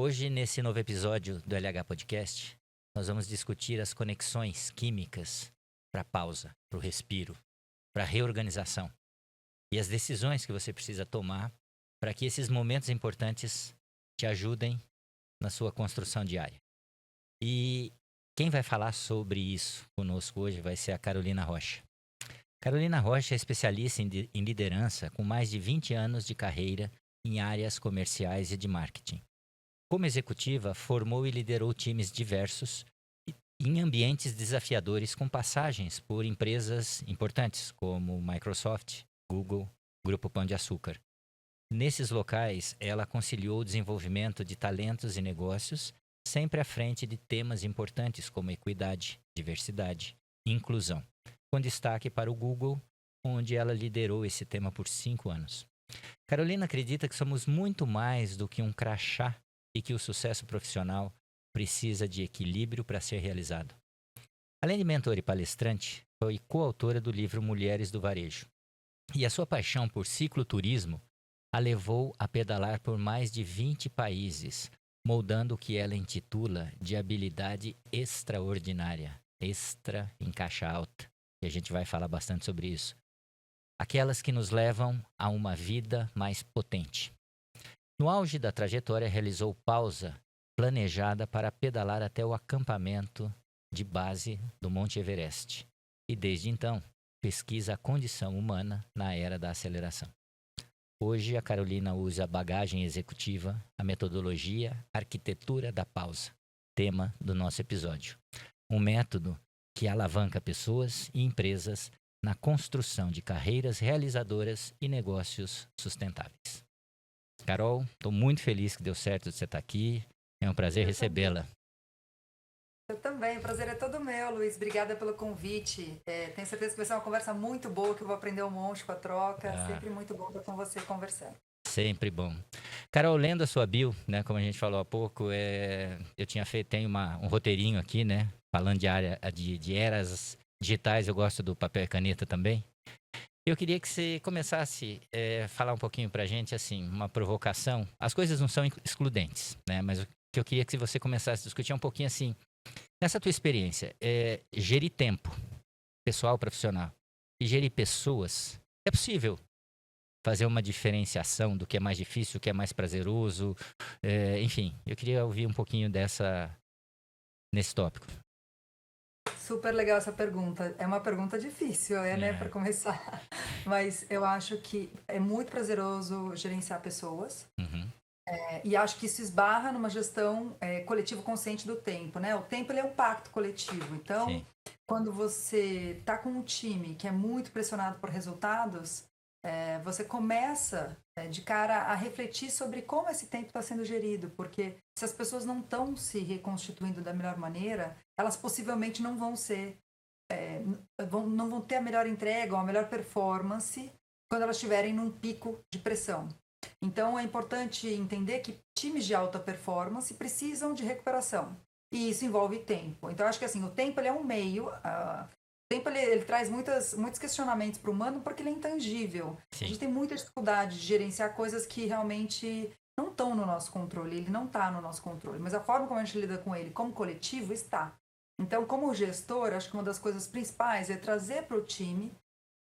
Hoje, nesse novo episódio do LH Podcast, nós vamos discutir as conexões químicas para a pausa, para o respiro, para a reorganização e as decisões que você precisa tomar para que esses momentos importantes te ajudem na sua construção diária. E quem vai falar sobre isso conosco hoje vai ser a Carolina Rocha. Carolina Rocha é especialista em liderança com mais de 20 anos de carreira em áreas comerciais e de marketing. Como executiva, formou e liderou times diversos em ambientes desafiadores com passagens por empresas importantes como Microsoft, Google, Grupo Pão de Açúcar. Nesses locais, ela conciliou o desenvolvimento de talentos e negócios, sempre à frente de temas importantes como equidade, diversidade e inclusão, com destaque para o Google, onde ela liderou esse tema por 5 anos. Carolina acredita que somos muito mais do que um crachá e que o sucesso profissional precisa de equilíbrio para ser realizado. Além de mentora e palestrante, foi coautora do livro Mulheres do Varejo. E a sua paixão por cicloturismo a levou a pedalar por mais de 20 países, moldando o que ela intitula de habilidade extraordinária, extra em caixa alta, e a gente vai falar bastante sobre isso. Aquelas que nos levam a uma vida mais potente. No auge da trajetória, realizou pausa planejada para pedalar até o acampamento de base do Monte Everest. E desde então, pesquisa a condição humana na era da aceleração. Hoje, a Carolina usa a bagagem executiva, a metodologia, a arquitetura da pausa, tema do nosso episódio. Um método que alavanca pessoas e empresas na construção de carreiras realizadoras e negócios sustentáveis. Carol, estou muito feliz que deu certo de você estar aqui. É um prazer recebê-la. Eu também, o prazer é todo meu, Luiz. Obrigada pelo convite. Tenho certeza que vai ser uma conversa muito boa, que eu vou aprender um monte com a troca. Sempre muito bom estar com você conversando. Sempre bom. Carol, lendo a sua bio, né, como a gente falou há pouco, eu tenho um roteirinho aqui, né, falando de eras digitais. Eu gosto do papel e caneta também. Eu queria que você começasse a falar um pouquinho pra gente, assim, uma provocação. As coisas não são excludentes, né? Mas o que eu queria que você começasse a discutir é um pouquinho assim, nessa tua experiência, gerir tempo, pessoal, profissional, e gerir pessoas. É possível fazer uma diferenciação do que é mais difícil, do que é mais prazeroso? Enfim, eu queria ouvir um pouquinho nesse tópico. Super legal essa pergunta. É uma pergunta difícil, né, para começar. Mas eu acho que é muito prazeroso gerenciar pessoas. Uhum. E acho que isso esbarra numa gestão coletivo consciente do tempo, né? O tempo, ele é um pacto coletivo. Então, Sim. Quando você está com um time que é muito pressionado por resultados, você começa de cara a refletir sobre como esse tempo está sendo gerido, porque se as pessoas não estão se reconstituindo da melhor maneira, elas possivelmente não vão não vão ter a melhor entrega ou a melhor performance quando elas estiverem num pico de pressão. Então é importante entender que times de alta performance precisam de recuperação, e isso envolve tempo. Então eu acho que assim, o tempo, ele é um meio. O tempo, ele traz muitos questionamentos para o humano, porque ele é intangível. Sim. A gente tem muita dificuldade de gerenciar coisas que realmente não estão no nosso controle. Ele não está no nosso controle, mas a forma como a gente lida com ele como coletivo está. Então, como gestor, acho que uma das coisas principais é trazer para o time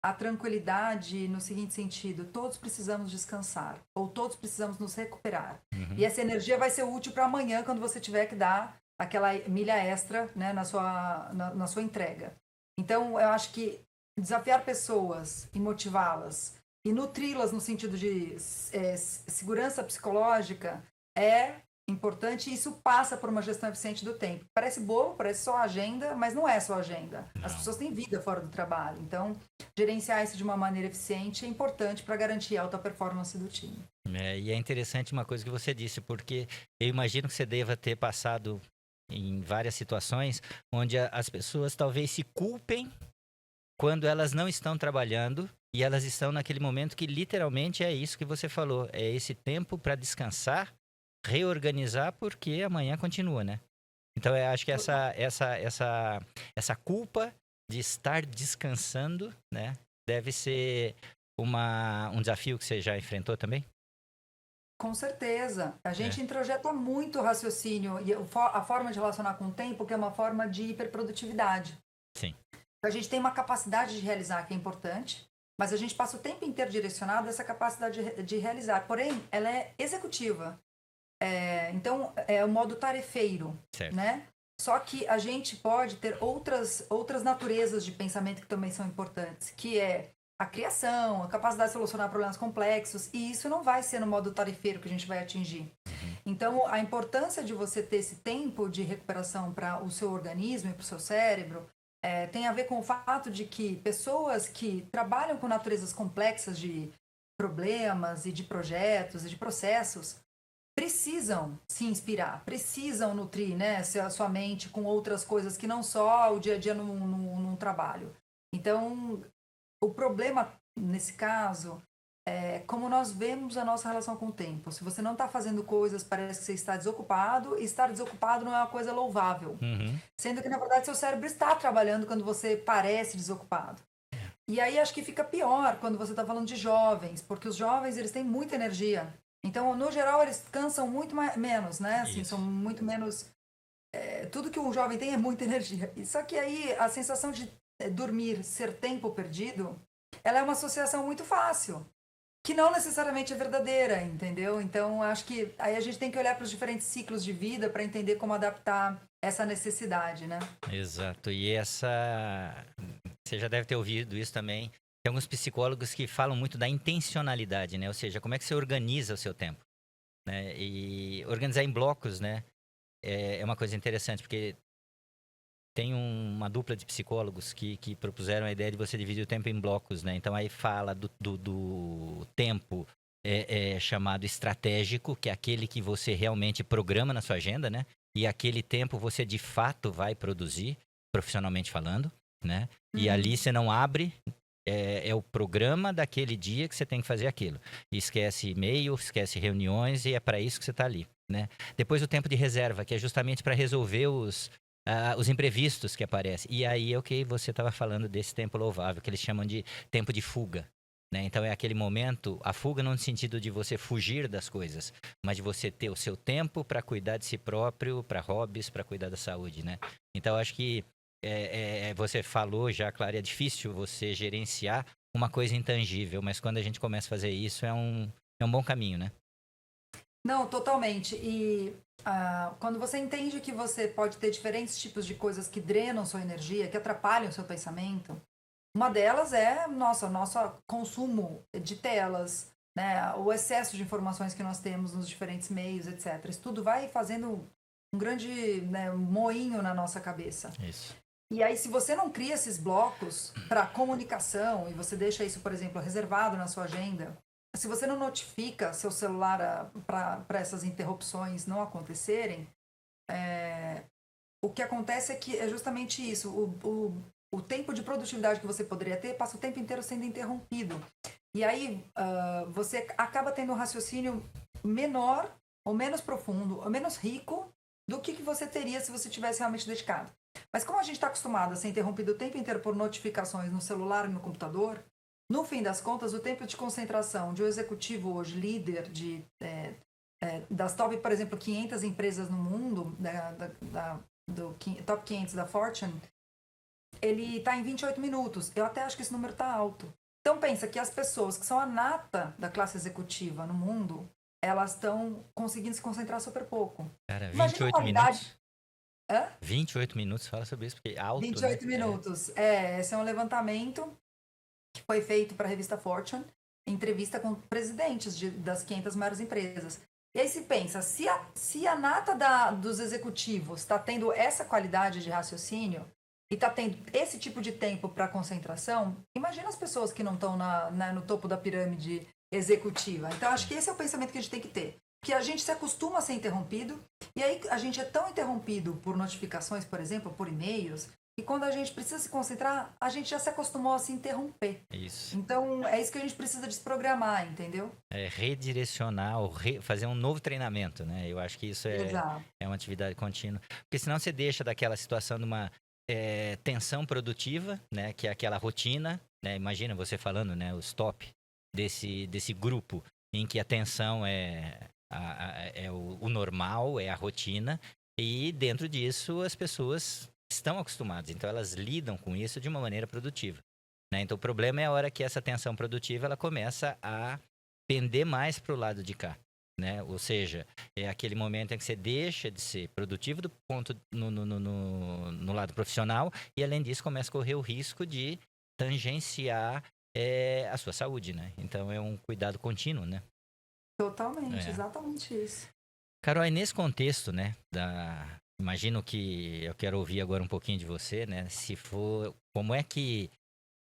a tranquilidade no seguinte sentido: todos precisamos descansar, ou todos precisamos nos recuperar. Uhum. E essa energia vai ser útil para amanhã, quando você tiver que dar aquela milha extra, né, na sua entrega. Então, eu acho que desafiar pessoas e motivá-las e nutri-las no sentido de segurança psicológica é importante, e isso passa por uma gestão eficiente do tempo. Parece bobo, parece só agenda, mas não é só agenda. As pessoas têm vida fora do trabalho. Então, gerenciar isso de uma maneira eficiente é importante para garantir a alta performance do time. E é interessante uma coisa que você disse, porque eu imagino que você deva ter passado em várias situações onde as pessoas talvez se culpem quando elas não estão trabalhando e elas estão naquele momento que literalmente é isso que você falou. É esse tempo para descansar, reorganizar, porque amanhã continua, né? Então eu acho que essa culpa de estar descansando, né, deve ser um desafio que você já enfrentou também? Com certeza. A gente introjeta muito o raciocínio e a forma de relacionar com o tempo, que é uma forma de hiperprodutividade. Sim. A gente tem uma capacidade de realizar que é importante, mas a gente passa o tempo inteiro direcionado a essa capacidade de realizar. Porém, ela é executiva. Então, é o modo tarefeiro, Certo. né? Só que a gente pode ter outras naturezas de pensamento que também são importantes, que é a criação, a capacidade de solucionar problemas complexos, e isso não vai ser no modo tarefeiro que a gente vai atingir. Então, a importância de você ter esse tempo de recuperação para o seu organismo e para o seu cérebro tem a ver com o fato de que pessoas que trabalham com naturezas complexas de problemas e de projetos e de processos precisam se inspirar, precisam nutrir, né, a sua mente com outras coisas que não só o dia a dia num trabalho. Então, o problema, nesse caso, é como nós vemos a nossa relação com o tempo. Se você não está fazendo coisas, parece que você está desocupado, e estar desocupado não é uma coisa louvável. Sendo que, na verdade, seu cérebro está trabalhando quando você parece desocupado. E aí, acho que fica pior quando você está falando de jovens, porque os jovens, eles têm muita energia. Então, no geral, eles cansam muito menos, né? Assim, são muito menos... tudo que um jovem tem é muita energia. Só que aí, a sensação de dormir ser tempo perdido, ela é uma associação muito fácil, que não necessariamente é verdadeira, entendeu? Então, acho que aí a gente tem que olhar para os diferentes ciclos de vida para entender como adaptar essa necessidade, né? Exato. E você já deve ter ouvido isso também. Tem alguns psicólogos que falam muito da intencionalidade, né? Ou seja, como é que você organiza o seu tempo, né? E organizar em blocos, né? É uma coisa interessante, porque tem uma dupla de psicólogos que propuseram a ideia de você dividir o tempo em blocos, né? Então, aí fala do tempo chamado estratégico, que é aquele que você realmente programa na sua agenda, né? E aquele tempo você, de fato, vai produzir, profissionalmente falando, né? E ali você não abre... É o programa daquele dia que você tem que fazer aquilo. E esquece e-mail, esquece reuniões, e é para isso que você está ali, né? Depois o tempo de reserva, que é justamente para resolver os imprevistos que aparecem. E aí é o que você estava falando desse tempo louvável, que eles chamam de tempo de fuga, né? Então é aquele momento, a fuga não no sentido de você fugir das coisas, mas de você ter o seu tempo para cuidar de si próprio, para hobbies, para cuidar da saúde, né? Então eu acho que você falou já, Clara, é difícil você gerenciar uma coisa intangível, mas quando a gente começa a fazer isso, é um bom caminho, né? Não, totalmente. E quando você entende que você pode ter diferentes tipos de coisas que drenam sua energia, que atrapalham o seu pensamento, uma delas é nosso consumo de telas, né? O excesso de informações que nós temos nos diferentes meios, etc. Isso tudo vai fazendo um grande, né, moinho na nossa cabeça. Isso. E aí, se você não cria esses blocos para comunicação, e você deixa isso, por exemplo, reservado na sua agenda, se você não notifica seu celular para essas interrupções não acontecerem, o que acontece é que é justamente isso. O tempo de produtividade que você poderia ter passa o tempo inteiro sendo interrompido. E aí, você acaba tendo um raciocínio menor, ou menos profundo, ou menos rico do que você teria se você tivesse realmente dedicado. Mas como a gente está acostumado a ser interrompido o tempo inteiro por notificações no celular e no computador, no fim das contas, o tempo de concentração de um executivo hoje, líder das top, por exemplo, 500 empresas no mundo, do top 500 da Fortune, ele está em 28 minutos. Eu até acho que esse número está alto. Então pensa que as pessoas que são a nata da classe executiva no mundo, elas estão conseguindo se concentrar super pouco. Cara, Imagina 28 minutos. 28 minutos, fala sobre isso, porque é alto, 28 né? minutos. Esse é um levantamento que foi feito para a revista Fortune, entrevista com presidentes das 500 maiores empresas. E aí se pensa, se a nata dos executivos está tendo essa qualidade de raciocínio e está tendo esse tipo de tempo para concentração, imagina as pessoas que não estão no topo da pirâmide executiva. Então, acho que esse é o pensamento que a gente tem que ter. Que a gente se acostuma a ser interrompido, e aí a gente é tão interrompido por notificações, por exemplo, por e-mails, e quando a gente precisa se concentrar, a gente já se acostumou a se interromper. Isso. Então, é isso que a gente precisa desprogramar, entendeu? Redirecionar, ou fazer um novo treinamento, né? Eu acho que isso é uma atividade contínua. Porque senão você deixa daquela situação de uma tensão produtiva, né? Que é aquela rotina, né? Imagina você falando, né? Os top desse grupo em que a tensão é é o normal, é a rotina, e dentro disso as pessoas estão acostumadas, então elas lidam com isso de uma maneira produtiva, né? Então o problema é a hora que essa tensão produtiva ela começa a pender mais para o lado de cá, né? Ou seja, é aquele momento em que você deixa de ser produtivo do ponto no lado profissional e além disso começa a correr o risco de tangenciar a sua saúde, né? Então é um cuidado contínuo, né? Totalmente, exatamente isso. Carol, e nesse contexto, né, imagino que eu quero ouvir agora um pouquinho de você, né? Se for, como é que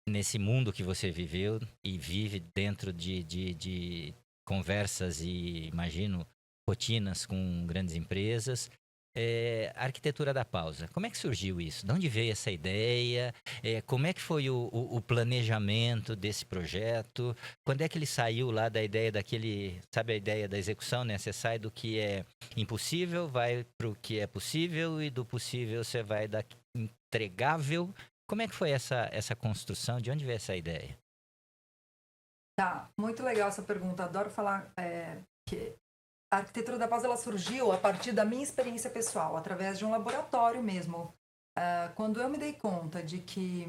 nesse mundo que você viveu e vive dentro de conversas e, imagino, rotinas com grandes empresas, a arquitetura da pausa, como é que surgiu isso? De onde veio essa ideia? Como é que foi o planejamento desse projeto? Quando é que ele saiu lá da ideia daquele, sabe a ideia da execução, né? Você sai do que é impossível, vai para o que é possível e do possível você vai da entregável. Como é que foi essa construção? De onde veio essa ideia? Tá, muito legal essa pergunta. Adoro falar que a arquitetura da pausa ela surgiu a partir da minha experiência pessoal, através de um laboratório mesmo. Quando eu me dei conta de que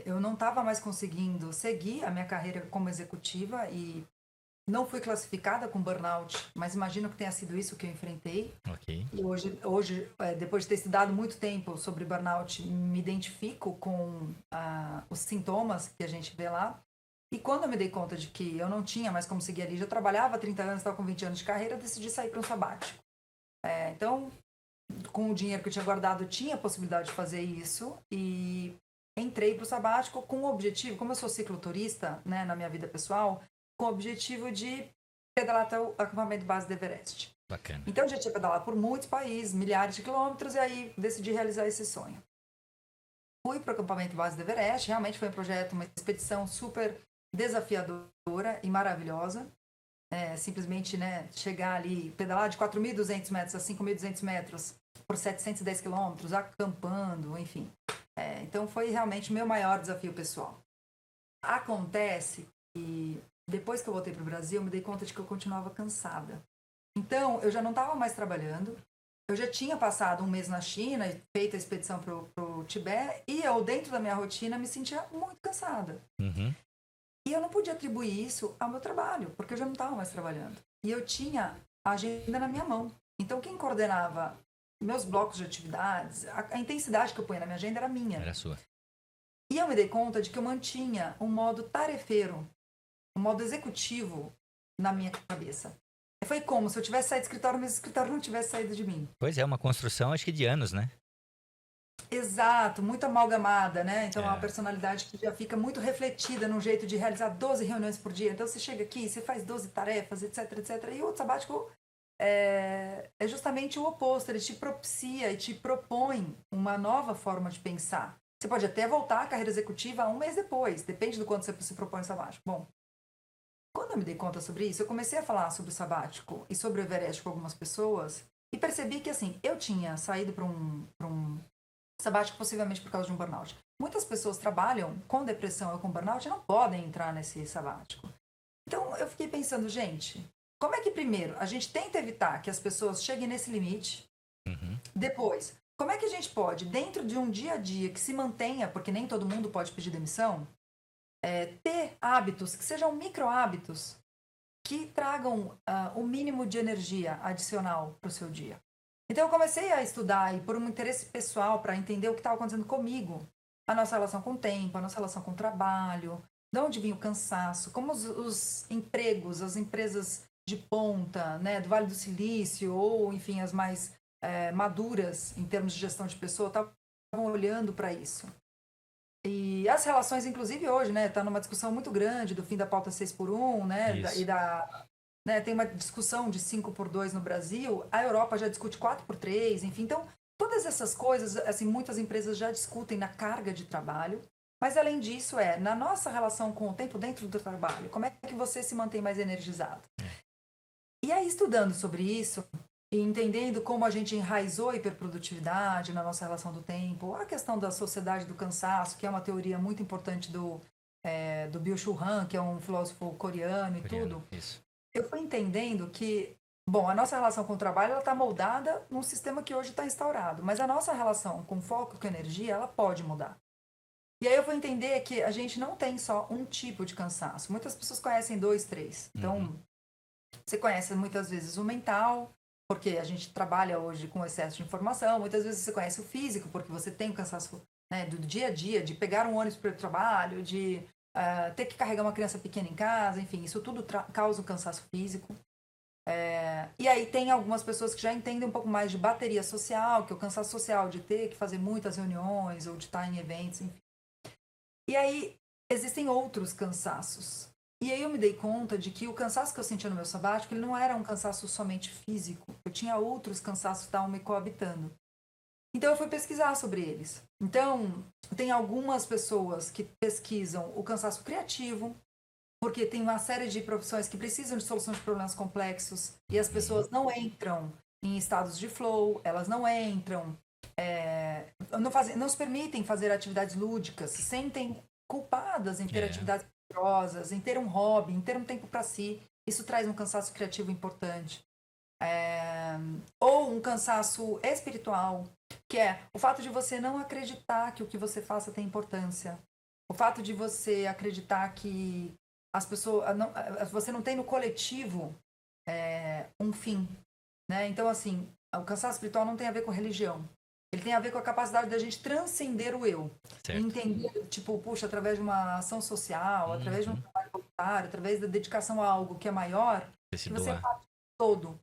eu não estava mais conseguindo seguir a minha carreira como executiva e não fui classificada com burnout, mas imagino que tenha sido isso que eu enfrentei. Ok. E hoje, depois de ter estudado muito tempo sobre burnout, me identifico com os sintomas que a gente vê lá. E quando eu me dei conta de que eu não tinha mais como seguir ali, já trabalhava há 30 anos, estava com 20 anos de carreira, decidi sair para um sabático. Então, com o dinheiro que eu tinha guardado, eu tinha a possibilidade de fazer isso e entrei para o sabático com o objetivo, como eu sou cicloturista, né, na minha vida pessoal, com o objetivo de pedalar até o acampamento base do Everest. Bacana. Então, eu já tinha pedalado por muitos países, milhares de quilômetros, e aí decidi realizar esse sonho. Fui para o acampamento base do Everest, realmente foi um projeto, uma expedição super desafiadora e maravilhosa. Simplesmente, né, chegar ali, pedalar de 4.200 metros a 5.200 metros por 710 quilômetros, acampando, enfim. Então, foi realmente o meu maior desafio pessoal. Acontece que, depois que eu voltei para o Brasil, eu me dei conta de que eu continuava cansada. Então, eu já não estava mais trabalhando, eu já tinha passado um mês na China e feito a expedição para o Tibete, e eu, dentro da minha rotina, me sentia muito cansada. Uhum. E eu não podia atribuir isso ao meu trabalho, porque eu já não estava mais trabalhando. E eu tinha a agenda na minha mão. Então, quem coordenava meus blocos de atividades, a intensidade que eu punha na minha agenda era minha. Era sua. E eu me dei conta de que eu mantinha um modo tarefeiro, um modo executivo na minha cabeça. Foi como se eu tivesse saído do escritório, mas o escritório não tivesse saído de mim. Pois é, uma construção acho que de anos, né? Exato, muito amalgamada, né? Então é uma personalidade que já fica muito refletida num jeito de realizar 12 reuniões por dia. Então você chega aqui, você faz 12 tarefas, etc, etc. E o outro sabático é justamente o oposto. Ele te propicia e te propõe uma nova forma de pensar. Você pode até voltar à carreira executiva um mês depois, depende do quanto você se propõe no sabático. Bom, quando eu me dei conta sobre isso, eu comecei a falar sobre o sabático e sobre o Everest com algumas pessoas e percebi que, assim, eu tinha saído para um sabático possivelmente por causa de um burnout. Muitas pessoas trabalham com depressão ou com burnout e não podem entrar nesse sabático. Então, eu fiquei pensando, gente, como é que primeiro a gente tenta evitar que as pessoas cheguem nesse limite? Uhum. Depois, como é que a gente pode, dentro de um dia a dia que se mantenha, porque nem todo mundo pode pedir demissão, ter hábitos que sejam micro-hábitos que tragam o mínimo de energia adicional para o seu dia. Então, eu comecei a estudar e por um interesse pessoal para entender o que estava acontecendo comigo, a nossa relação com o tempo, a nossa relação com o trabalho, de onde vinha o cansaço, como os empregos, as empresas de ponta, né, do Vale do Silício, ou, enfim, as mais maduras em termos de gestão de pessoa, estavam olhando para isso. E as relações, inclusive hoje, né, está numa discussão muito grande do fim da pauta 6x1, né, tem uma discussão de 5x2 no Brasil, a Europa já discute 4x3, enfim. Então, todas essas coisas, assim, muitas empresas já discutem na carga de trabalho, mas além disso na nossa relação com o tempo dentro do trabalho, como é que você se mantém mais energizado? E aí, estudando sobre isso, e entendendo como a gente enraizou a hiperprodutividade na nossa relação do tempo, a questão da sociedade do cansaço, que é uma teoria muito importante do Byung-Chul Han, que é um filósofo coreano e tudo. Isso. eu fui entendendo que, bom, a nossa relação com o trabalho, ela está moldada num sistema que hoje está instaurado, mas a nossa relação com foco, com energia, ela pode mudar. E aí eu vou entender que a gente não tem só um tipo de cansaço. Muitas pessoas conhecem 2, 3. Então, você conhece muitas vezes o mental, porque a gente trabalha hoje com excesso de informação. Muitas vezes você conhece o físico, porque você tem o cansaço, né, do dia a dia, de pegar um ônibus para o trabalho, de ter que carregar uma criança pequena em casa, enfim, isso tudo causa um cansaço físico. E aí tem algumas pessoas que já entendem um pouco mais de bateria social, que é o cansaço social de ter que fazer muitas reuniões ou de estar em eventos, enfim. E aí existem outros cansaços. E aí eu me dei conta de que o cansaço que eu sentia no meu sabático, ele não era um cansaço somente físico. Eu tinha outros cansaços que estavam me coabitando. Então eu fui pesquisar sobre eles. Então, tem algumas pessoas que pesquisam o cansaço criativo, porque tem uma série de profissões que precisam de solução de problemas complexos e as pessoas não entram em estados de flow, elas não entram, não se permitem fazer atividades lúdicas, se sentem culpadas em ter atividades prazerosa, em ter um hobby, em ter um tempo para si. Isso traz um cansaço criativo importante. Ou um cansaço espiritual, que é o fato de você não acreditar que o que você faça tem importância. O fato de você acreditar que as pessoas você não tem no coletivo um fim, né? Então, assim, o cansaço espiritual não tem a ver com religião. Ele tem a ver com a capacidade da gente transcender o eu. Certo. E entender, tipo, puxa, através de uma ação social, através de um trabalho voluntário, através da dedicação a algo que é maior, que você é parte do todo.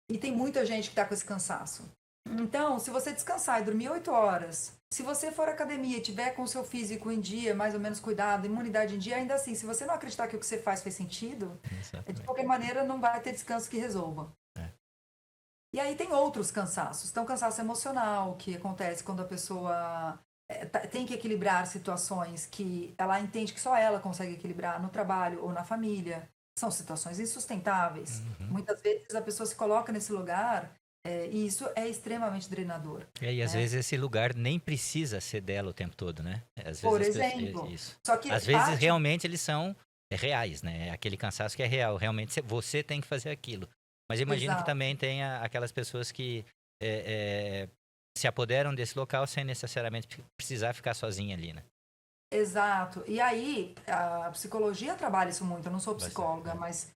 E tem muita gente que está com esse cansaço. Então, se você descansar e dormir 8 horas, se você for à academia e tiver com o seu físico em dia, mais ou menos cuidado, imunidade em dia, ainda assim, se você não acreditar que o que você faz sentido, de qualquer maneira não vai ter descanso que resolva. E aí tem outros cansaços. Então, cansaço emocional, que acontece quando a pessoa tem que equilibrar situações que ela entende que só ela consegue equilibrar no trabalho ou na família. São situações insustentáveis. Muitas vezes a pessoa se coloca nesse lugar e isso é extremamente drenador. E às vezes esse lugar nem precisa ser dela o tempo todo, né? Às vezes Por exemplo. isso. Só que Às vezes realmente eles são reais, né? Aquele cansaço que é real. Realmente você tem que fazer aquilo. Mas eu imagino que também tenha aquelas pessoas que se apoderam desse local sem necessariamente precisar ficar sozinha ali, né? Exato. E aí, a psicologia trabalha isso muito. Eu não sou psicóloga, mas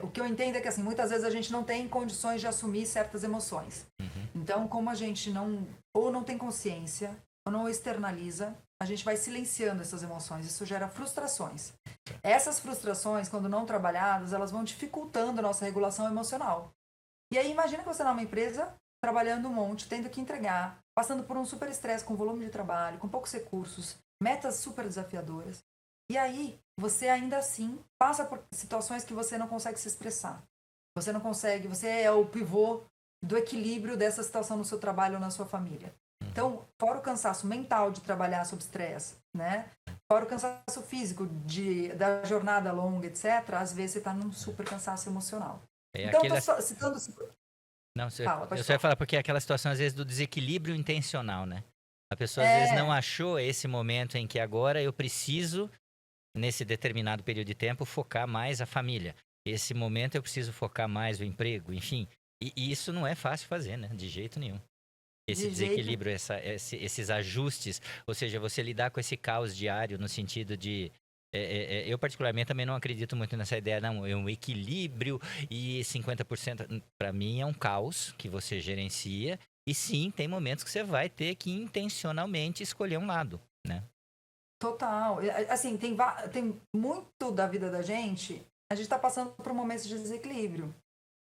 o que eu entendo é que, assim, muitas vezes a gente não tem condições de assumir certas emoções. Então, como a gente não tem consciência, ou não externaliza, a gente vai silenciando essas emoções. Isso gera frustrações. Essas frustrações, quando não trabalhadas, elas vão dificultando a nossa regulação emocional. E aí, imagina que você está numa empresa, trabalhando um monte, tendo que entregar, passando por um super estresse com volume de trabalho, com poucos recursos, metas super desafiadoras. E aí, você ainda assim passa por situações que você não consegue se expressar. Você não consegue, você é o pivô do equilíbrio dessa situação no seu trabalho ou na sua família. Então, fora o cansaço mental de trabalhar sob estresse, né? Fora o cansaço físico da jornada longa, etc., às vezes você está num super cansaço emocional. Então, estou citando... Não, eu só ia falar porque é aquela situação, às vezes, do desequilíbrio intencional, né? A pessoa, às vezes, não achou esse momento em que agora eu preciso, nesse determinado período de tempo, focar mais a família. Esse momento eu preciso focar mais o emprego, enfim. E isso não é fácil fazer, né? De jeito nenhum. Esse desequilíbrio, esses ajustes, ou seja, você lidar com esse caos diário no sentido de... eu, particularmente, também não acredito muito nessa ideia, não. É um equilíbrio e 50%, para mim, é um caos que você gerencia. E sim, tem momentos que você vai ter que intencionalmente escolher um lado, né? Total. Assim, tem muito da vida da gente, a gente está passando por momentos de desequilíbrio.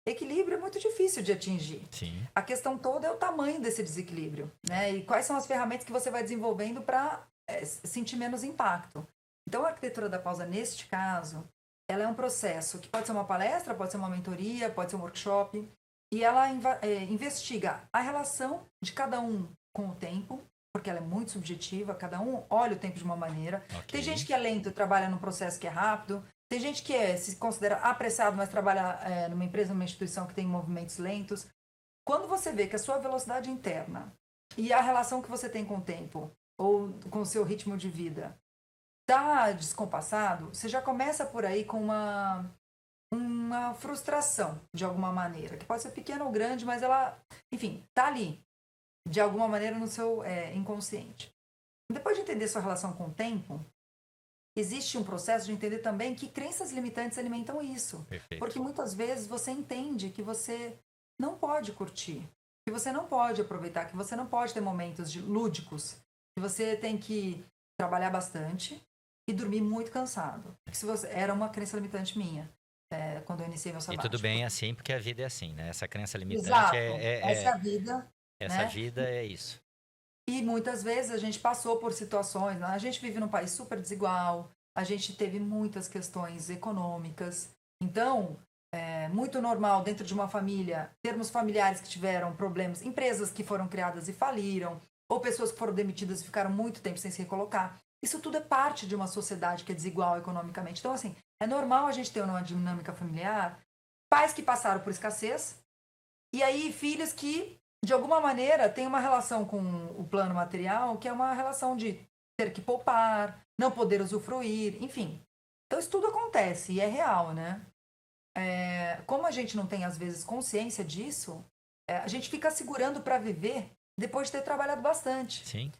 Equilíbrio é muito difícil de atingir. Sim. A questão toda é o tamanho desse desequilíbrio, né? E quais são as ferramentas que você vai desenvolvendo para sentir menos impacto. Então, a arquitetura da pausa, neste caso, ela é um processo que pode ser uma palestra, pode ser uma mentoria, pode ser um workshop, e ela investiga a relação de cada um com o tempo, porque ela é muito subjetiva, cada um olha o tempo de uma maneira. Okay. Tem gente que é lento e trabalha num processo que é rápido. Tem gente que se considera apressado, mas trabalha numa empresa, numa instituição que tem movimentos lentos. Quando você vê que a sua velocidade interna e a relação que você tem com o tempo, ou com o seu ritmo de vida, está descompassado, você já começa por aí com uma frustração, de alguma maneira, que pode ser pequena ou grande, mas ela, enfim, tá ali, de alguma maneira, no seu inconsciente. Depois de entender sua relação com o tempo, existe um processo de entender também que crenças limitantes alimentam isso. Perfeito. Porque muitas vezes você entende que você não pode curtir, que você não pode aproveitar, que você não pode ter momentos lúdicos, que você tem que trabalhar bastante e dormir muito cansado. Se você, era uma crença limitante minha, quando eu iniciei meu E sabático. tudo bem assim, porque a vida é assim, né? Essa crença limitante Exato. Essa é a vida. Essa né? vida é isso. E muitas vezes a gente passou por situações, né? A gente vive num país super desigual, a gente teve muitas questões econômicas. Então, é muito normal dentro de uma família termos familiares que tiveram problemas, empresas que foram criadas e faliram, ou pessoas que foram demitidas e ficaram muito tempo sem se recolocar. Isso tudo é parte de uma sociedade que é desigual economicamente. Então, assim, é normal a gente ter uma dinâmica familiar, pais que passaram por escassez, e aí filhos que de alguma maneira, tem uma relação com o plano material que é uma relação de ter que poupar, não poder usufruir, enfim. Então, isso tudo acontece e é real, né? Como a gente não tem, às vezes, consciência disso, a gente fica segurando para viver depois de ter trabalhado bastante. Sim.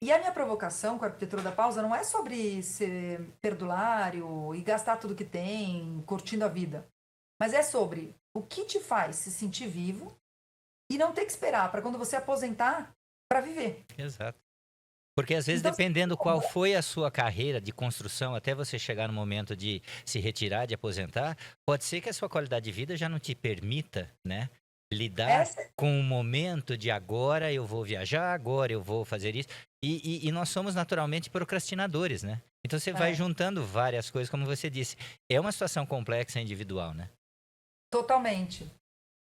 E a minha provocação com a arquitetura da pausa não é sobre ser perdulário e gastar tudo que tem, curtindo a vida. Mas é sobre o que te faz se sentir vivo e não ter que esperar para quando você aposentar para viver. Exato. Porque às vezes, Então, dependendo qual foi a sua carreira de construção, até você chegar no momento de se retirar, de aposentar, pode ser que a sua qualidade de vida já não te permita, né, lidar com o momento de agora eu vou viajar, agora eu vou fazer isso. E nós somos naturalmente procrastinadores, né? Então você vai juntando várias coisas, como você disse. É uma situação complexa e individual, né? Totalmente.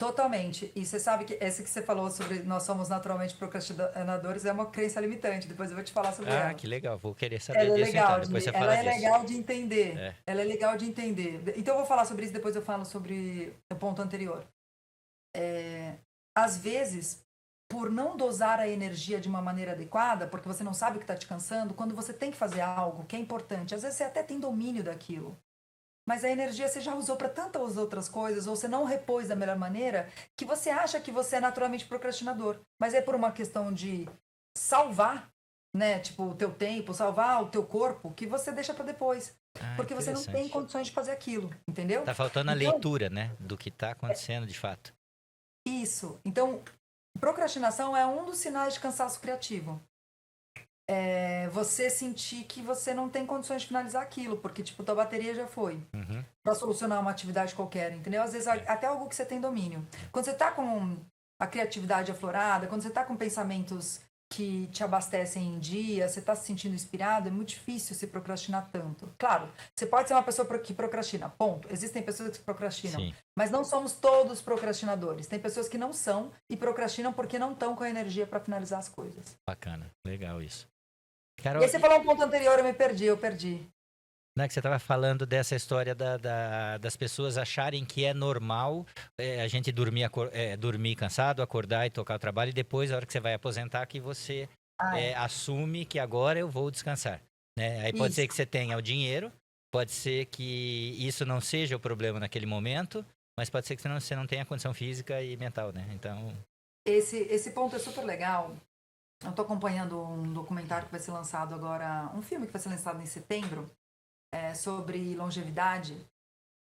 Totalmente. E você sabe que essa que você falou sobre nós somos naturalmente procrastinadores é uma crença limitante. Depois eu vou te falar sobre ela. Ah, que legal. Vou querer saber Ela é disso legal então. Depois você ela fala é disso. legal de entender. É. Ela é legal de entender. Então eu vou falar sobre isso, depois eu falo sobre o ponto anterior. Às vezes, por não dosar a energia de uma maneira adequada, porque você não sabe o que está te cansando, quando você tem que fazer algo que é importante, às vezes você até tem domínio daquilo. Mas a energia você já usou para tantas outras coisas, ou você não repôs da melhor maneira, que você acha que você é naturalmente procrastinador. Mas é por uma questão de salvar, né? Tipo, o teu tempo, salvar o teu corpo, que você deixa para depois. Porque você não tem condições de fazer aquilo, entendeu? Tá faltando a leitura, né? Do que tá acontecendo de fato. Isso. Então, procrastinação é um dos sinais de cansaço criativo. Você sentir que você não tem condições de finalizar aquilo, porque, tipo, tua bateria já foi. Pra solucionar uma atividade qualquer, entendeu? Às vezes, até algo que você tem domínio. Quando você tá com a criatividade aflorada, quando você tá com pensamentos que te abastecem em dia, você tá se sentindo inspirado, é muito difícil se procrastinar tanto. Claro, você pode ser uma pessoa que procrastina, ponto. Existem pessoas que procrastinam, Sim. mas não somos todos procrastinadores. Tem pessoas que não são e procrastinam porque não estão com a energia para finalizar as coisas. Bacana, legal isso. Carol, E aí você falou um ponto anterior, eu perdi. Não é que você estava falando dessa história das pessoas acharem que é normal a gente dormir cansado, acordar e tocar o trabalho, e depois, a hora que você vai aposentar, que você assume que agora eu vou descansar. Né? Aí pode ser que você tenha o dinheiro, pode ser que isso não seja o problema naquele momento, mas pode ser que você não tenha condição física e mental, né? Então... Esse ponto é super legal. Eu estou acompanhando um documentário que vai ser lançado agora, um filme que vai ser lançado em setembro, sobre longevidade.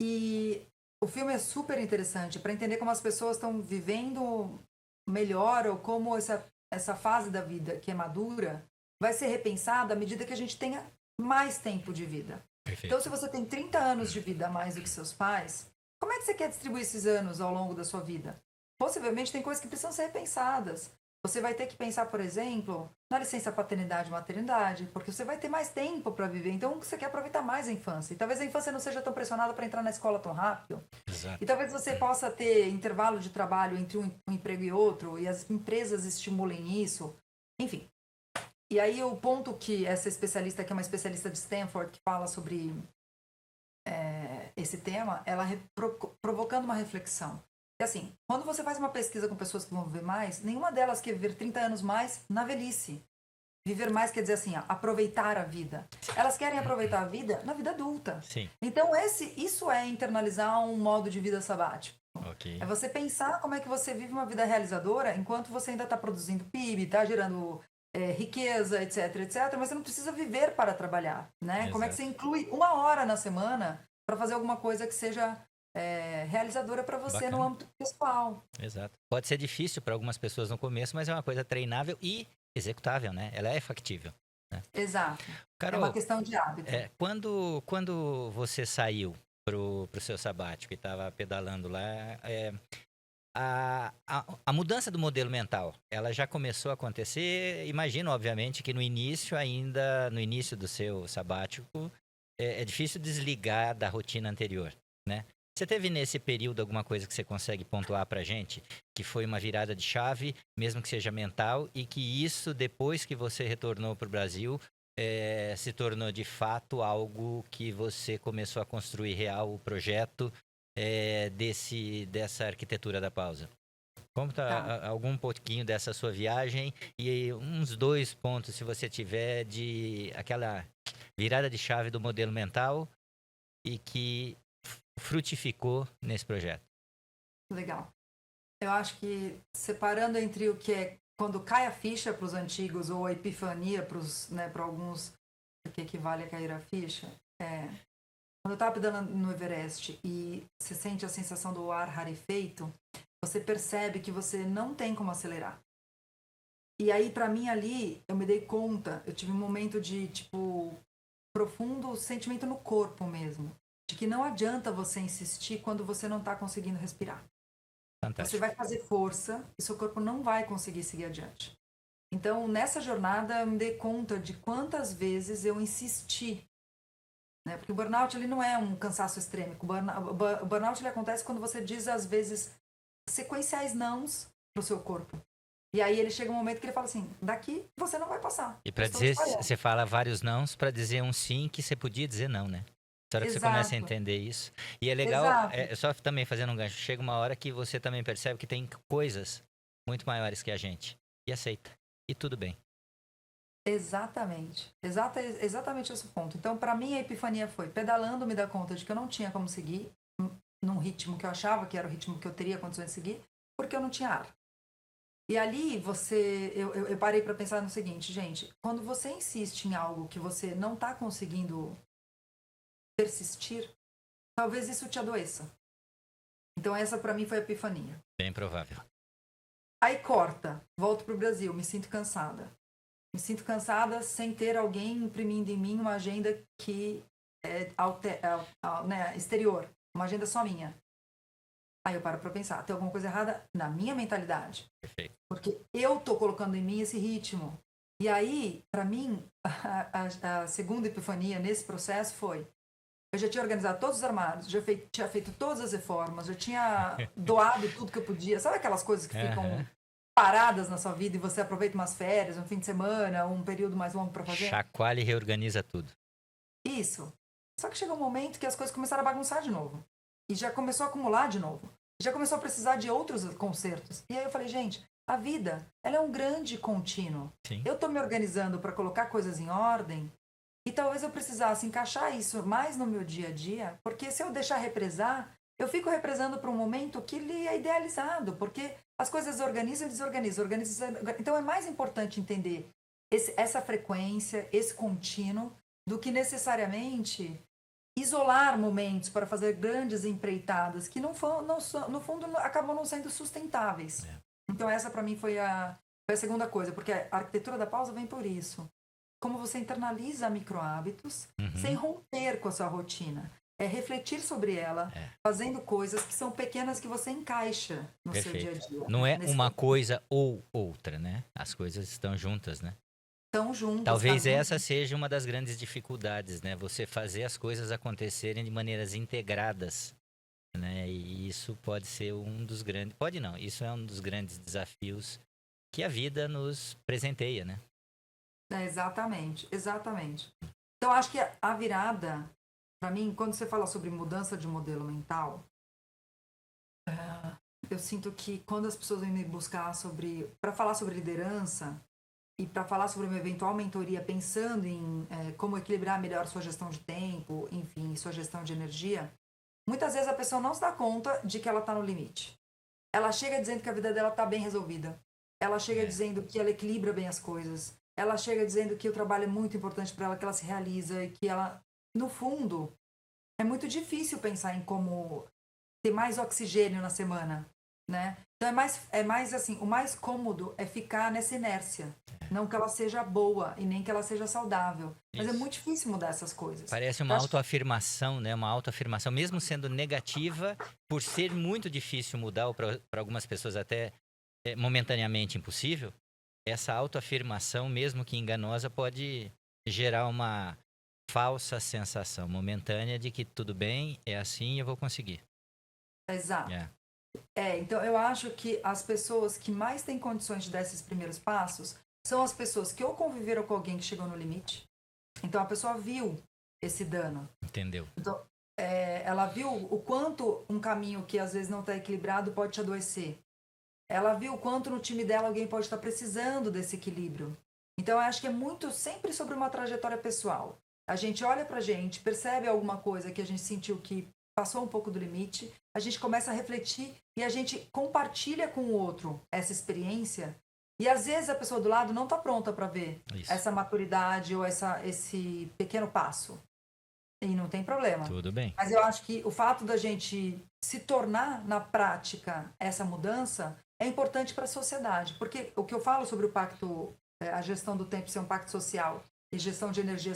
E o filme é super interessante para entender como as pessoas estão vivendo melhor ou como essa fase da vida que é madura vai ser repensada à medida que a gente tenha mais tempo de vida. Perfeito. Então, se você tem 30 anos de vida a mais do que seus pais, como é que você quer distribuir esses anos ao longo da sua vida? Possivelmente tem coisas que precisam ser repensadas. Você vai ter que pensar, por exemplo, na licença paternidade e maternidade, porque você vai ter mais tempo para viver. Então, você quer aproveitar mais a infância. E talvez a infância não seja tão pressionada para entrar na escola tão rápido. Exato. E talvez você possa ter intervalo de trabalho entre um emprego e outro, e as empresas estimulem isso. Enfim. E aí, o ponto que essa especialista, que é uma especialista de Stanford, que fala sobre esse tema, ela provocando uma reflexão. E assim, quando você faz uma pesquisa com pessoas que vão viver mais, nenhuma delas quer viver 30 anos mais na velhice. Viver mais quer dizer assim, ó, aproveitar a vida. Elas querem aproveitar a vida na vida adulta. Sim. Então, isso é internalizar um modo de vida sabático. Ok. É você pensar como é que você vive uma vida realizadora enquanto você ainda está produzindo PIB, está gerando riqueza, etc, etc. Mas você não precisa viver para trabalhar, né? Exato. Como é que você inclui 1 hora na semana para fazer alguma coisa que seja realizadora para você Bacana. no âmbito pessoal. Exato. Pode ser difícil para algumas pessoas no começo, mas é uma coisa treinável e executável, né? Ela é factível. Né? Exato. Carol, é uma questão de hábito. Quando você saiu pro seu sabático e estava pedalando lá, a mudança do modelo mental, ela já começou a acontecer? Imagino, obviamente, que no início do seu sabático, é difícil desligar da rotina anterior, né? Você teve nesse período alguma coisa que você consegue pontuar pra gente? Que foi uma virada de chave, mesmo que seja mental, e que isso, depois que você retornou para o Brasil, se tornou de fato algo que você começou a construir real o projeto dessa arquitetura da pausa. Como tá algum pouquinho dessa sua viagem e uns 2 pontos, se você tiver, de aquela virada de chave do modelo mental e que frutificou nesse projeto? Legal. Eu acho que separando entre o que é quando cai a ficha para os antigos ou a epifania para alguns, o que equivale a cair a ficha, quando eu estava pedalando no Everest e você sente a sensação do ar rarefeito, você percebe que você não tem como acelerar. E aí, para mim, ali, eu me dei conta, eu tive um momento de, profundo sentimento no corpo mesmo, de que não adianta você insistir quando você não está conseguindo respirar. Fantástico. Você vai fazer força e seu corpo não vai conseguir seguir adiante. Então, nessa jornada, eu me dei conta de quantas vezes eu insisti. Né? Porque o burnout ele não é um cansaço extremo. O burnout ele acontece quando você diz, às vezes, sequenciais nãos para o seu corpo. E aí ele chega um momento que ele fala assim, daqui você não vai passar. E para dizer, você fala vários nãos para dizer um sim que você podia dizer não, né? Na hora que você começa a entender isso. E é legal, só também fazendo um gancho, chega uma hora que você também percebe que tem coisas muito maiores que a gente. E aceita. E tudo bem. Exatamente. Exatamente esse ponto. Então, para mim, a epifania foi pedalando, me dar conta de que eu não tinha como seguir num ritmo que eu achava que era o ritmo que eu teria condições de seguir, porque eu não tinha ar. E ali eu parei para pensar no seguinte, gente, quando você insiste em algo que você não está conseguindo persistir, talvez isso te adoeça. Então essa para mim foi a epifania. Bem provável. Aí corta, volto pro Brasil, me sinto cansada. Me sinto cansada sem ter alguém imprimindo em mim uma agenda que é exterior, uma agenda só minha. Aí eu paro para pensar, tem alguma coisa errada na minha mentalidade. Perfeito. Porque eu tô colocando em mim esse ritmo. E aí, para mim, a segunda epifania nesse processo foi, eu já tinha organizado todos os armários, tinha feito todas as reformas, já tinha doado tudo que eu podia. Sabe aquelas coisas que ficam paradas na sua vida e você aproveita umas férias, um fim de semana, um período mais longo para fazer? Chacoalha e reorganiza tudo. Isso. Só que chegou um momento que as coisas começaram a bagunçar de novo. E já começou a acumular de novo. Já começou a precisar de outros consertos. E aí eu falei, gente, a vida, ela é um grande contínuo. Sim. Eu tô me organizando para colocar coisas em ordem e talvez eu precisasse encaixar isso mais no meu dia a dia, porque se eu deixar represar, eu fico represando para um momento que ele é idealizado, porque as coisas organizam e desorganizam. Então é mais importante entender essa frequência, esse contínuo, do que necessariamente isolar momentos para fazer grandes empreitadas que no fundo acabam não sendo sustentáveis. Então essa para mim foi a segunda coisa, porque a arquitetura da pausa vem por isso. Como você internaliza microhábitos sem romper com a sua rotina. É refletir sobre ela, fazendo coisas que são pequenas que você encaixa no seu dia a dia. Não é uma coisa ou outra, né? As coisas estão juntas, né? Estão juntas. Talvez essa seja uma das grandes dificuldades, né? Você fazer as coisas acontecerem de maneiras integradas, né? E isso pode ser um dos grandes... Pode não, isso é um dos grandes desafios que a vida nos presenteia, né? Exatamente. Então, acho que a virada, para mim, quando você fala sobre mudança de modelo mental, eu sinto que quando as pessoas vêm me buscar para falar sobre liderança, e para falar sobre uma eventual mentoria pensando em como equilibrar melhor sua gestão de tempo, enfim, sua gestão de energia, muitas vezes a pessoa não se dá conta de que ela está no limite. Ela chega dizendo que a vida dela está bem resolvida. Ela chega dizendo que ela equilibra bem as coisas. Ela chega dizendo que o trabalho é muito importante para ela, que ela se realiza e que ela, no fundo, é muito difícil pensar em como ter mais oxigênio na semana, né? Então é mais assim, o mais cômodo é ficar nessa inércia. Não que ela seja boa e nem que ela seja saudável. Mas é Isso. muito difícil mudar essas coisas. Parece uma autoafirmação, né? Uma autoafirmação, mesmo sendo negativa, por ser muito difícil mudar, ou para algumas pessoas até momentaneamente impossível, essa autoafirmação, mesmo que enganosa, pode gerar uma falsa sensação momentânea de que tudo bem, é assim e eu vou conseguir. Exato. Então eu acho que as pessoas que mais têm condições de dar esses primeiros passos são as pessoas que ou conviveram com alguém que chegou no limite, então a pessoa viu esse dano. Entendeu? Então, ela viu o quanto um caminho que às vezes não está equilibrado pode te adoecer. Ela viu o quanto no time dela alguém pode estar precisando desse equilíbrio. Então eu acho que é muito sempre sobre uma trajetória pessoal. A gente olha pra gente, percebe alguma coisa que a gente sentiu que passou um pouco do limite, a gente começa a refletir e a gente compartilha com o outro essa experiência. E às vezes a pessoa do lado não está pronta para ver essa maturidade ou esse pequeno passo. E não tem problema. Tudo bem. Mas eu acho que o fato da gente se tornar na prática essa mudança é importante para a sociedade. Porque o que eu falo sobre o pacto, a gestão do tempo ser um pacto social e gestão de energia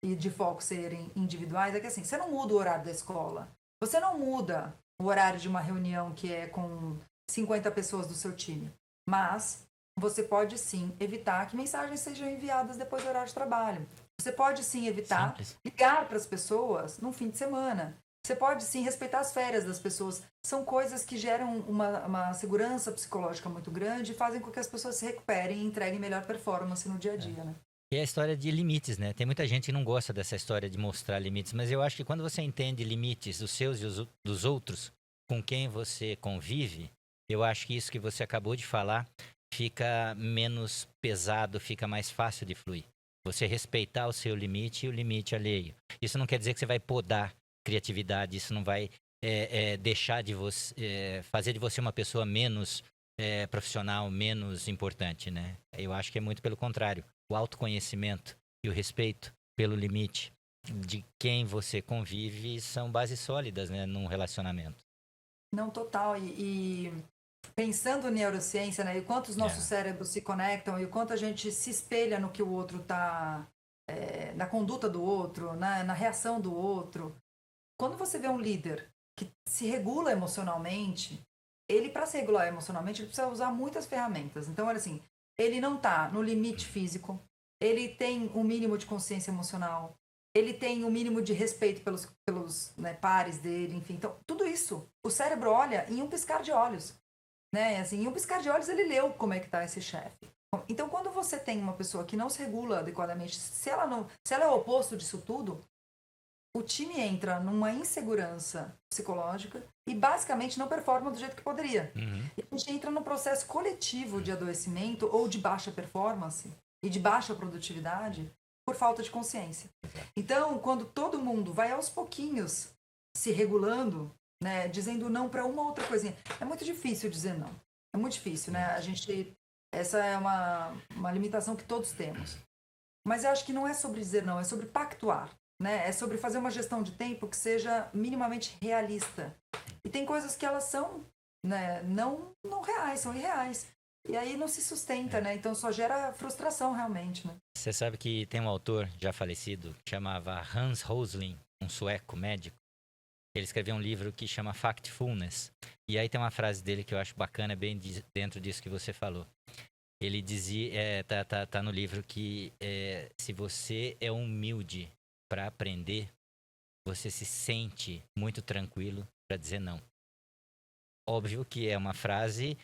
e de foco serem individuais, é que assim, você não muda o horário da escola. Você não muda o horário de uma reunião que é com 50 pessoas do seu time. Mas você pode sim evitar que mensagens sejam enviadas depois do horário de trabalho. Você pode sim evitar ligar para as pessoas no fim de semana. Você pode sim respeitar as férias das pessoas. São coisas que geram uma segurança psicológica muito grande e fazem com que as pessoas se recuperem e entreguem melhor performance no dia a dia, né? E a história de limites, né? Tem muita gente que não gosta dessa história de mostrar limites, mas eu acho que quando você entende limites dos seus e dos outros com quem você convive, eu acho que isso que você acabou de falar fica menos pesado, fica mais fácil de fluir. Você respeitar o seu limite e o limite alheio. Isso não quer dizer que você vai podar criatividade, isso não vai deixar de você, fazer de você uma pessoa menos profissional, menos importante, né? Eu acho que é muito pelo contrário. O autoconhecimento e o respeito pelo limite de quem você convive são bases sólidas, né, num relacionamento. Não, total. E pensando em neurociência, né, e o quanto os nossos cérebros se conectam e o quanto a gente se espelha no que o outro está, na conduta do outro, na reação do outro. Quando você vê um líder que se regula emocionalmente, ele, para se regular emocionalmente, ele precisa usar muitas ferramentas. Então, olha assim, ele não está no limite físico, ele tem um mínimo de consciência emocional, ele tem um mínimo de respeito pelos pares dele, enfim. Então, tudo isso, o cérebro olha em um piscar de olhos. Né? Assim, em um piscar de olhos, ele leu como é que está esse chefe. Então, quando você tem uma pessoa que não se regula adequadamente, se ela é o oposto disso tudo, o time entra numa insegurança psicológica e basicamente não performa do jeito que poderia. E a gente entra num processo coletivo de adoecimento ou de baixa performance e de baixa produtividade por falta de consciência. Então, quando todo mundo vai aos pouquinhos se regulando, né, dizendo não para uma outra coisinha, é muito difícil dizer não. É muito difícil, né? Essa é uma limitação que todos temos. Mas eu acho que não é sobre dizer não, é sobre pactuar. Né? É sobre fazer uma gestão de tempo que seja minimamente realista. E tem coisas que elas são, né, não reais, são irreais. E aí não se sustenta, né? Então só gera frustração realmente, né? Você sabe que tem um autor já falecido que chamava Hans Rosling, um sueco médico. Ele escreveu um livro que chama Factfulness. E aí tem uma frase dele que eu acho bacana, bem dentro disso que você falou. Ele dizia, tá no livro que se você é humilde para aprender, você se sente muito tranquilo para dizer não. Óbvio que é uma frase,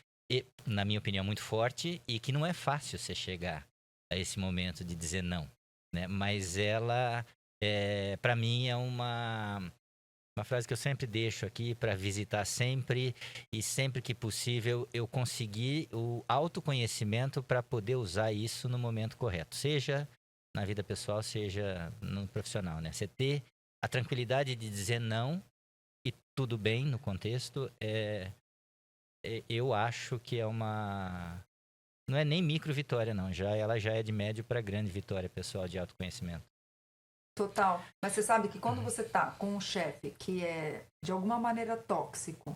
na minha opinião, muito forte e que não é fácil você chegar a esse momento de dizer não, né? Mas ela, para mim, é Uma frase que eu sempre deixo aqui para visitar sempre e sempre que possível eu conseguir o autoconhecimento para poder usar isso no momento correto, seja na vida pessoal, seja no profissional, né? Você ter a tranquilidade de dizer não e tudo bem no contexto, eu acho que é uma... Não é nem micro vitória, não. Ela já é de médio para grande vitória pessoal de autoconhecimento. Total. Mas você sabe que quando você tá com um chefe que é de alguma maneira tóxico,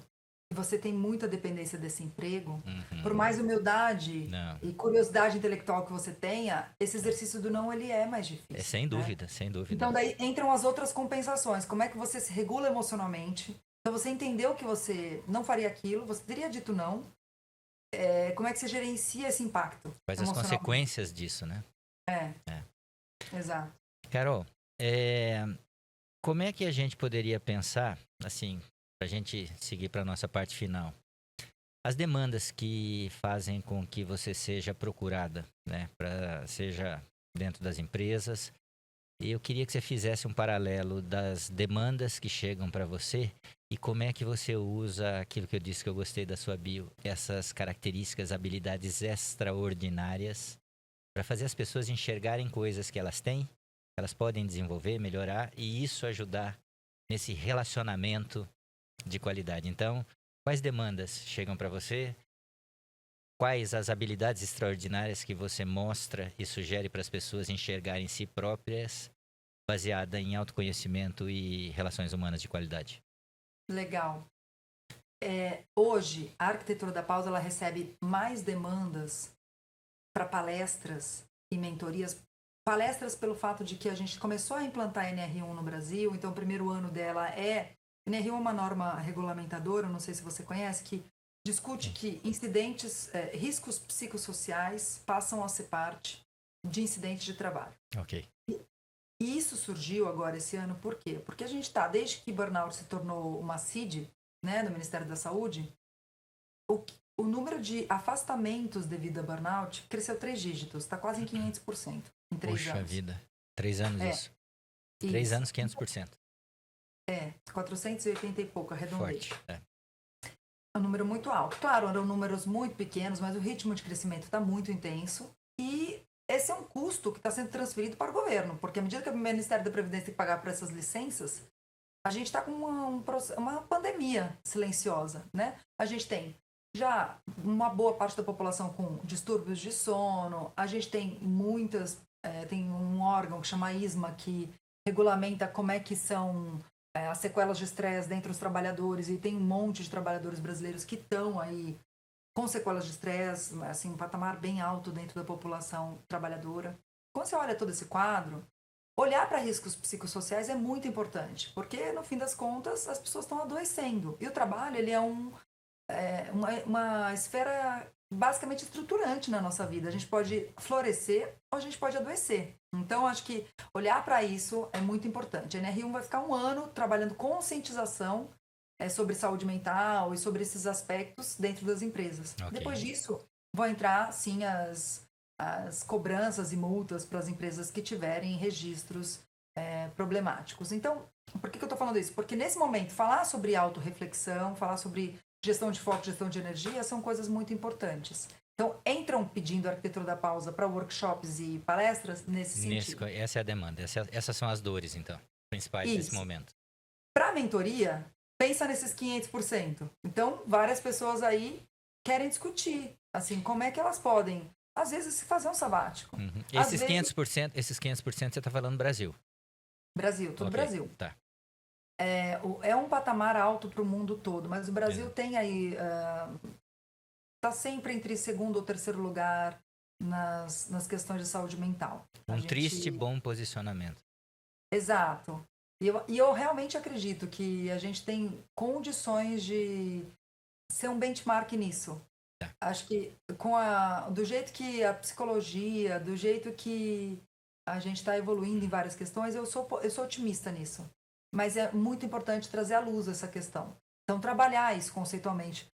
e você tem muita dependência desse emprego, por mais humildade Não. e curiosidade intelectual que você tenha, esse exercício do não, ele é mais difícil. Sem dúvida, sem dúvida. Então daí entram as outras compensações. Como é que você se regula emocionalmente? Então você entendeu que você não faria aquilo, você teria dito não. Como é que você gerencia esse impacto? Quais as consequências disso, né? Exato. Carol, como é que a gente poderia pensar, assim, para a gente seguir para a nossa parte final, as demandas que fazem com que você seja procurada, né? Seja dentro das empresas. E eu queria que você fizesse um paralelo das demandas que chegam para você e como é que você usa aquilo que eu disse que eu gostei da sua bio, essas características, habilidades extraordinárias para fazer as pessoas enxergarem coisas que elas têm, elas podem desenvolver, melhorar e isso ajudar nesse relacionamento de qualidade. Então, quais demandas chegam para você? Quais as habilidades extraordinárias que você mostra e sugere para as pessoas enxergarem si próprias, baseada em autoconhecimento e relações humanas de qualidade? Legal. Hoje, a arquitetura da pausa ela recebe mais demandas para palestras e mentorias. Palestras pelo fato de que a gente começou a implantar a NR1 no Brasil, então o primeiro ano dela NR1 é uma norma regulamentadora, não sei se você conhece, que discute que incidentes, riscos psicossociais passam a ser parte de incidentes de trabalho. Ok. E isso surgiu agora esse ano, por quê? Porque a gente está, desde que burnout se tornou uma CID, né, no Ministério da Saúde, o número de afastamentos devido a burnout cresceu 3 dígitos, está quase em 500% em 3 anos. Puxa vida, 3 anos isso. 3 anos, 500%. 480 e pouco, arredondei. Forte, É um número muito alto. Claro, eram números muito pequenos, mas o ritmo de crescimento está muito intenso. E esse é um custo que está sendo transferido para o governo, porque à medida que o Ministério da Previdência tem que pagar por essas licenças, a gente está com uma pandemia silenciosa, né? A gente tem já uma boa parte da população com distúrbios de sono, a gente tem tem um órgão que chama ISMA, que regulamenta como é que são as sequelas de estresse dentro dos trabalhadores, e tem um monte de trabalhadores brasileiros que estão aí com sequelas de estresse, assim, um patamar bem alto dentro da população trabalhadora. Quando você olha todo esse quadro, olhar para riscos psicossociais é muito importante, porque, no fim das contas, as pessoas estão adoecendo. E o trabalho, ele é uma esfera basicamente estruturante na nossa vida. A gente pode florescer ou a gente pode adoecer. Então, acho que olhar para isso é muito importante. A NR1 vai ficar 1 ano trabalhando conscientização sobre saúde mental e sobre esses aspectos dentro das empresas. Okay. Depois disso, vão entrar, sim, as cobranças e multas para as empresas que tiverem registros problemáticos. Então, por que eu estou falando isso? Porque, nesse momento, falar sobre autorreflexão, falar sobre gestão de foco, gestão de energia, são coisas muito importantes. Então, entram pedindo a arquitetura da pausa para workshops e palestras nesse sentido. Essa é a demanda. Essas são as dores, então, principais nesse momento. Para a mentoria, pensa nesses 500%. Então, várias pessoas aí querem discutir, assim, como é que elas podem, às vezes, fazer um sabático. Uhum. Esses 500% você está falando Brasil? Brasil, tudo Brasil. Tá. É um patamar alto para o mundo todo, mas o Brasil tem aí... Está sempre entre segundo ou terceiro lugar nas questões de saúde mental. Triste bom posicionamento. Exato. E eu realmente acredito que a gente tem condições de ser um benchmark nisso. Acho que do jeito que a psicologia, do jeito que a gente está evoluindo em várias questões, eu sou otimista nisso. Mas é muito importante trazer à luz essa questão. Então, trabalhar isso conceitualmente.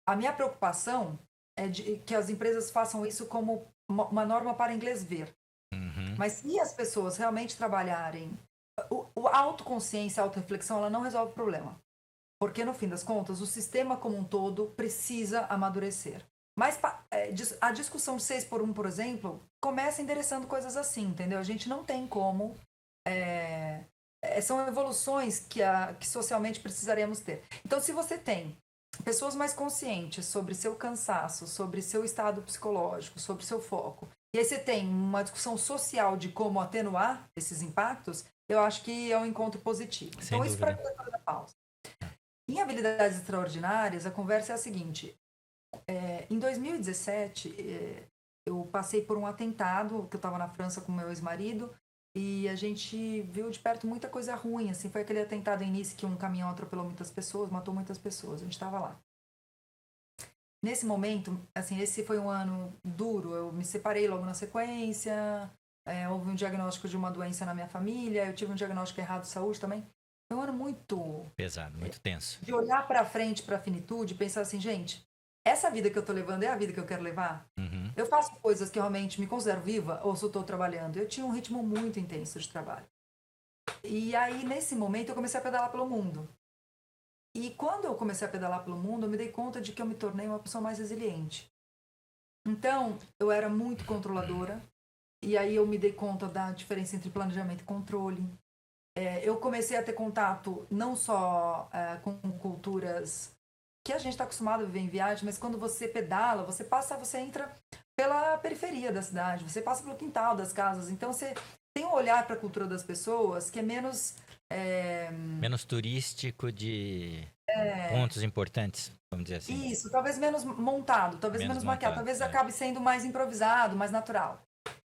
A minha preocupação é de que as empresas façam isso como uma norma para inglês ver. Uhum. Mas se as pessoas realmente trabalharem A autoconsciência, a autorreflexão, ela não resolve o problema. Porque, no fim das contas, o sistema como um todo precisa amadurecer. Mas a discussão de 6x1, por exemplo, começa endereçando coisas assim, entendeu? A gente não tem como... são evoluções que socialmente precisaríamos ter. Então, se você tem pessoas mais conscientes sobre seu cansaço, sobre seu estado psicológico, sobre seu foco, e aí você tem uma discussão social de como atenuar esses impactos, eu acho que é um encontro positivo. Sem então, isso para a dúvida. cultura da pausa. Em habilidades extraordinárias, a conversa é a seguinte. Em 2017, eu passei por um atentado, que eu estava na França com meu ex-marido, e a gente viu de perto muita coisa ruim, assim, foi aquele atentado em Nice que um caminhão atropelou muitas pessoas, matou muitas pessoas, a gente estava lá. Nesse momento, assim, esse foi um ano duro, eu me separei logo na sequência, houve um diagnóstico de uma doença na minha família, eu tive um diagnóstico errado de saúde também. Foi um ano muito... pesado, muito tenso. De olhar para frente, para a finitude, e pensar assim, gente, essa vida que eu tô levando é a vida que eu quero levar? Uhum. Eu faço coisas que realmente me considero viva ou se eu tô trabalhando? Eu tinha um ritmo muito intenso de trabalho. E aí, nesse momento, eu comecei a pedalar pelo mundo. E quando eu comecei a pedalar pelo mundo, eu me dei conta de que eu me tornei uma pessoa mais resiliente. Então, eu era muito controladora. E aí eu me dei conta da diferença entre planejamento e controle. Eu comecei a ter contato não só com culturas que a gente está acostumado a viver em viagem, mas quando você pedala, você entra pela periferia da cidade, você passa pelo quintal das casas, então você tem um olhar para a cultura das pessoas que é menos... menos turístico de pontos importantes, vamos dizer assim. Isso, talvez menos montado, talvez menos maquiado, talvez acabe sendo mais improvisado, mais natural.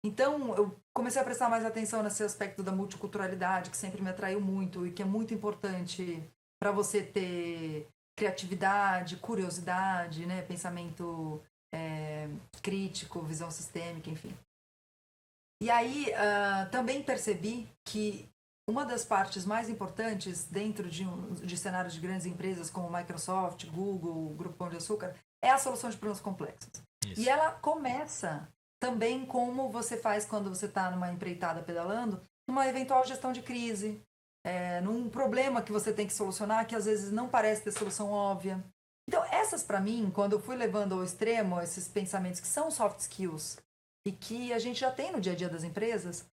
Então, eu comecei a prestar mais atenção nesse aspecto da multiculturalidade, que sempre me atraiu muito e que é muito importante para você ter criatividade, curiosidade, né? Pensamento crítico, visão sistêmica, enfim. E aí, também percebi que uma das partes mais importantes dentro de cenários de grandes empresas como Microsoft, Google, Grupo Pão de Açúcar, é a solução de problemas complexos. Isso. E ela começa também como você faz quando você está numa empreitada pedalando, numa eventual gestão de crise, num problema que você tem que solucionar, que às vezes não parece ter solução óbvia. Então, essas para mim, quando eu fui levando ao extremo esses pensamentos que são soft skills e que a gente já tem no dia a dia das empresas,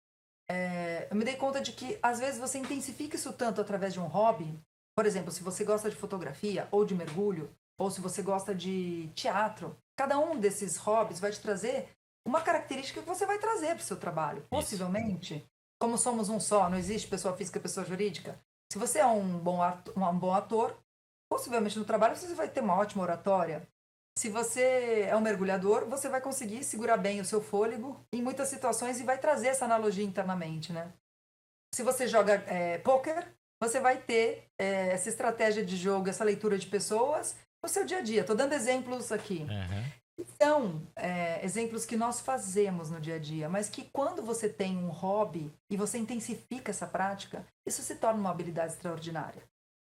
eu me dei conta de que às vezes você intensifica isso tanto através de um hobby. Por exemplo, se você gosta de fotografia ou de mergulho, ou se você gosta de teatro, cada um desses hobbies vai te trazer uma característica que você vai trazer para o seu trabalho. Isso. Possivelmente, como somos um só, não existe pessoa física e pessoa jurídica. Se você é um bom ator, possivelmente no trabalho você vai ter uma ótima oratória. Se você é um mergulhador, você vai conseguir segurar bem o seu fôlego em muitas situações e vai trazer essa analogia internamente, né? Se você joga pôquer, você vai ter essa estratégia de jogo, essa leitura de pessoas no seu dia a dia. Estou dando exemplos aqui. Uhum. São exemplos que nós fazemos no dia a dia, mas que quando você tem um hobby e você intensifica essa prática, isso se torna uma habilidade extraordinária.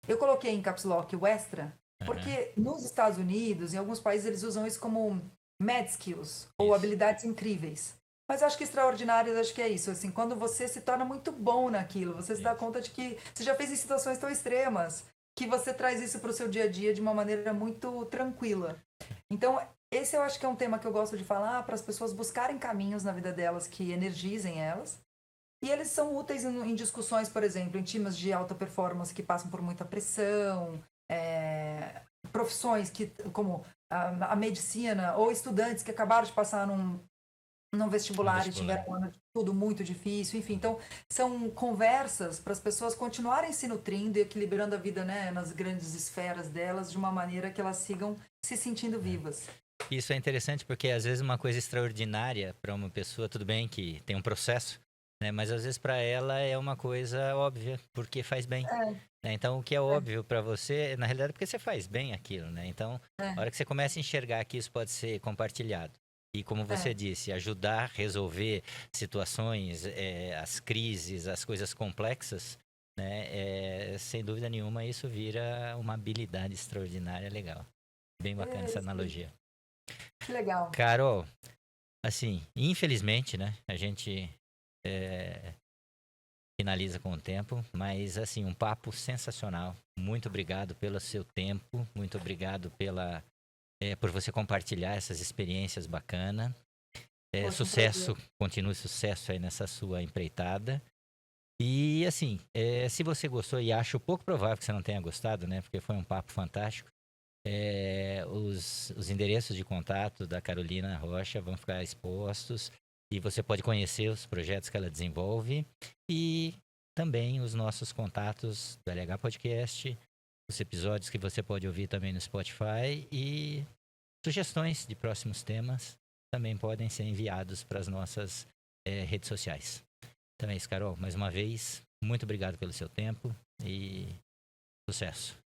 Eu coloquei em caps lock o extra, porque nos Estados Unidos, em alguns países, eles usam isso como mad skills, ou habilidades incríveis. Mas acho que extraordinárias, acho que é isso. Assim, quando você se torna muito bom naquilo, você se dá conta de que você já fez em situações tão extremas, que você traz isso para o seu dia a dia de uma maneira muito tranquila. Então, esse eu acho que é um tema que eu gosto de falar para as pessoas buscarem caminhos na vida delas que energizem elas. E eles são úteis em discussões, por exemplo, em times de alta performance que passam por muita pressão, profissões como a medicina, ou estudantes que acabaram de passar num vestibular e tiveram um ano de tudo muito difícil. Enfim, então são conversas para as pessoas continuarem se nutrindo e equilibrando a vida, né, nas grandes esferas delas de uma maneira que elas sigam se sentindo vivas. Isso é interessante porque às vezes uma coisa extraordinária para uma pessoa, tudo bem que tem um processo, né? Mas às vezes para ela é uma coisa óbvia, porque faz bem. Né? Então o que é óbvio para você, na realidade é porque você faz bem aquilo, né? Então, a hora que você começa a enxergar que isso pode ser compartilhado. E como você disse, ajudar a resolver situações, as crises, as coisas complexas, né? Sem dúvida nenhuma, isso vira uma habilidade extraordinária, legal. Bem bacana essa analogia. Que legal. finaliza com o tempo, mas assim, um papo sensacional. Muito obrigado pelo seu tempo, muito obrigado por você compartilhar essas experiências bacanas. Sucesso, continue sucesso aí nessa sua empreitada. E assim, se você gostou, e acho pouco provável que você não tenha gostado, né? Porque foi um papo fantástico. Os endereços de contato da Carolina Rocha vão ficar expostos e você pode conhecer os projetos que ela desenvolve e também os nossos contatos do LH Podcast, os episódios que você pode ouvir também no Spotify e sugestões de próximos temas também podem ser enviados para as nossas redes sociais. Então é isso, Carol. Mais uma vez, muito obrigado pelo seu tempo e sucesso.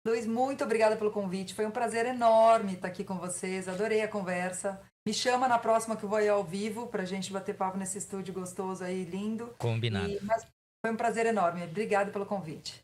Luiz, muito obrigada pelo convite. Foi um prazer enorme estar aqui com vocês. Adorei a conversa. Me chama na próxima que eu vou ir ao vivo para a gente bater papo nesse estúdio gostoso aí, lindo. Combinado. Mas foi um prazer enorme. Obrigada pelo convite.